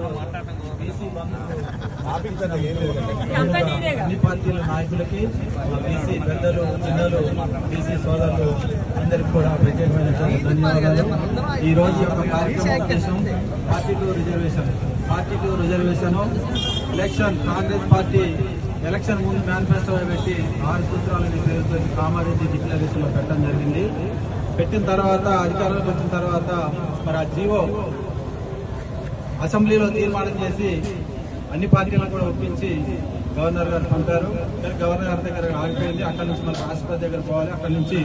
పార్టీలు బీసీ అన్ని పార్టీల నాయకులకి బీసీ పెద్దలు చిన్నలు బీసీ సోదరులు అందరికి కూడా ప్రత్యేకమైన ధన్యవాదాలు. ఈ రోజు యొక్క కార్యక్రమం ఉద్దేశం party two reservation election Congress party election ముందు మేనిఫెస్టో పెట్టి 6 సూత్రాలని పేరుతో కామారెడ్డి డిక్లరేషన్ లో పెట్టడం జరిగింది. పెట్టిన తర్వాత అధికారంలోకి వచ్చిన తర్వాత మరి ఆ జీవో అసెంబ్లీలో తీర్మానం చేసి అన్ని పార్టీలను కూడా ఒప్పించి గవర్నర్ గారు పంపారు. గవర్నర్ గారి దగ్గర ఆగిపోయింది. అక్కడి నుంచి మన రాష్ట్రపతి దగ్గర పోవాలి. అక్కడి నుంచి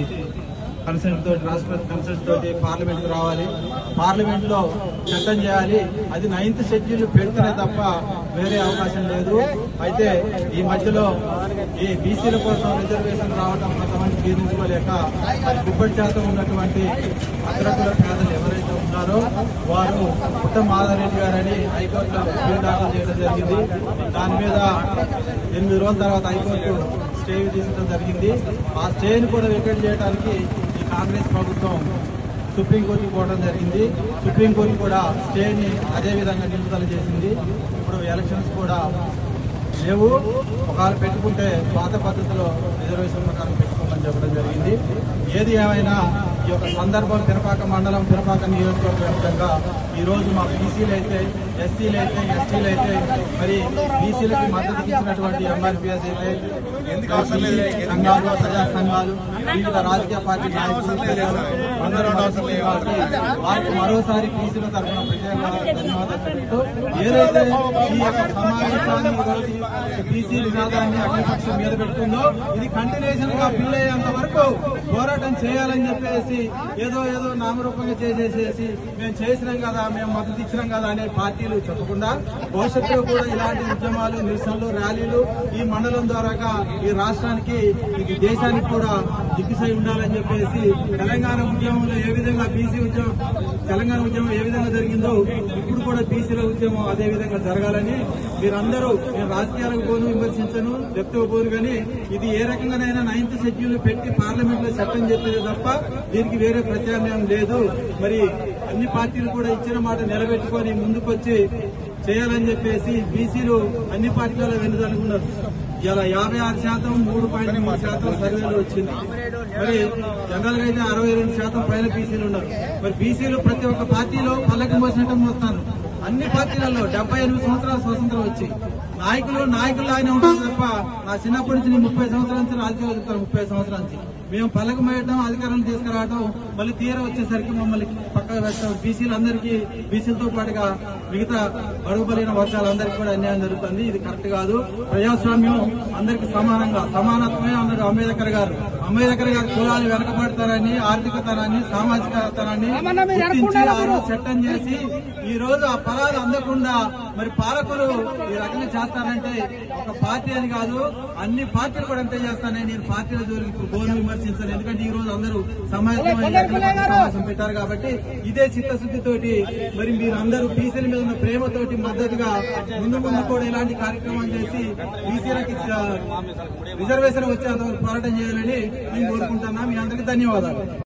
కన్సెంట్ తోటి రాష్ట్రపతి కన్సెంట్ తోటి పార్లమెంట్ రావాలి. పార్లమెంట్ లో చట్టం చేయాలి. అది 9th షెడ్యూల్ పెడితేనే తప్ప వేరే అవకాశం లేదు. అయితే ఈ మధ్యలో ఈ బీసీల కోసం రిజర్వేషన్ రావడం కొంతమంది జీర్ణించుకోలేక గుబ్బడి శాతం ఉన్నటువంటి అగ్రకుల పేదలు ఎవరైతే ఉన్నారో వారు ఉత్తమ్ మాధవరెడ్డి గారని హైకోర్టులో బిల్లు దాఖలు చేయడం జరిగింది. దాని మీద 8 రోజుల తర్వాత హైకోర్టు స్టే తీసుకోవడం జరిగింది. ఆ స్టేని కూడా వెకేట్ చేయడానికి కాంగ్రెస్ ప్రభుత్వం సుప్రీంకోర్టుకి పోవడం జరిగింది. సుప్రీంకోర్టు కూడా స్టేని అదే విధంగా నిలుపుదల చేసింది. ఇప్పుడు ఎలక్షన్స్ కూడా లేవు. ఒకవేళ పెట్టుకుంటే పాత పద్ధతిలో రిజర్వేషన్ ప్రకారం పెట్టుకోమని చెప్పడం జరిగింది. ఏది ఏమైనా ఈ యొక్క సందర్భం పినపాక మండలం పినపాక నియోజకవర్గ వ్యాప్తంగా ఈ రోజు మా బీసీలు అయితే ఎస్సీలు అయితే ఎస్టీలు అయితే మరి బీసీలకి మద్దతు ఇచ్చినటువంటి ఎంఆర్పీఎస్ అయితే సంఘాలు ప్రజా సంఘాలు వివిధ రాజకీయ పార్టీ నాయకులు అందరూ వారికి మరోసారి బీసీల తరఫున ప్రత్యేక ధన్యవాదాలు చెప్తూ ఏదైతే ఈ యొక్క సమావేశాన్ని బీసీ నినాదాన్ని అఖిలపక్షం మీద పెడుతుందో ఇది కంటిన్యూషన్ గా బిల్ అయ్యేంత వరకు పోరాటం చేయాలని చెప్పేసి ఏదో నామరూపంగా చేసేసి మేము చేసినాం కదా మేము మద్దతు ఇచ్చినాం కదా అనే పార్టీలు చెప్పకుండా భవిష్యత్తులో కూడా ఇలాంటి ఉద్యమాలు నిరసనలు ర్యాలీలు ఈ మండలం ద్వారా ఈ రాష్ట్రానికి ఈ దేశానికి కూడా దిగ్గుసై ఉండాలని చెప్పేసి తెలంగాణ ఉద్యమంలో ఏ విధంగా బీసీ ఉద్యమం తెలంగాణ ఉద్యమం ఏ విధంగా జరిగిందో ఇప్పుడు కూడా బీసీల ఉద్యమం అదే విధంగా జరగాలని మీరందరూ నేను రాజకీయాలకు పోను విమర్శించను చెప్తూ పోను కానీ ఇది ఏ రకంగానైనా 9th షెడ్యూల్ పెట్టి పార్లమెంట్ లో చట్టం చెప్పేది తప్ప దీనికి వేరే ప్రత్యామ్నాయం లేదు. మరి అన్ని పార్టీలు కూడా ఇచ్చిన మాట నిలబెట్టుకొని ముందుకొచ్చి చేయాలని చెప్పేసి బీసీలు అన్ని పార్టీలలో వెనుదనుకున్నారు. ఇలా 56% 3.3% సర్వేలు వచ్చింది. మరి జనరల్ గా అయితే 62% పైన బీసీలు ఉన్నారు. మరి బీసీలు ప్రతి ఒక్క పార్టీలో పల్లకి మోసినట్టు మోస్తాను. అన్ని పార్టీలలో 78 సంవత్సరాల స్వతంత్రం వచ్చి నాయకులు ఆయన ఉంటారు తప్ప నా చిన్నప్పటి నుంచి 30 సంవత్సరాల నుంచి రాజకీయాలు చెప్తారు. 30 సంవత్సరాల నుంచి మేము పల్లకి మోయడం అధికారం తీసుకురావడం మళ్ళీ తీర వచ్చేసరికి మమ్మల్ని పక్కకు పెట్టడం బీసీలందరికీ బీసీలతో పాటుగా మిగతా బడుగు బలైన వర్గాలందరికీ కూడా అన్యాయం జరుగుతుంది. ఇది కరెక్ట్ కాదు. ప్రజాస్వామ్యం అందరికీ సమానంగా సమానత్వమే అన్నాడు అంబేద్కర్ గారు. అంబేద్కర్ గారు కులాలు వెనకబడతారని ఆర్థికతనాన్ని సామాజికతనాన్ని గుర్తించి ఆ రోజు చట్టం చేసి ఈ రోజు ఆ ఫలాలు అందకుండా మరి పాలకులు ఈ రకంగా చేస్తారంటే ఒక పార్టీ అని కాదు అన్ని పార్టీలు కూడా అంతే చేస్తానని నేను పార్టీల జోలికి ఇప్పుడు గోను విమర్శించాను. ఎందుకంటే ఈ రోజు అందరూ సమావేశం పెట్టారు కాబట్టి ఇదే చిత్తశుద్ధితోటి మరి మీరందరూ బీసీల మీద ఉన్న ప్రేమతోటి మద్దతుగా ముందు కూడా ఇలాంటి కార్యక్రమాలు చేసి బీసీలకి రిజర్వేషన్ వచ్చేంత పోరాటం చేయాలని నేను కోరుకుంటున్నా. మీ అందరికీ ధన్యవాదాలు.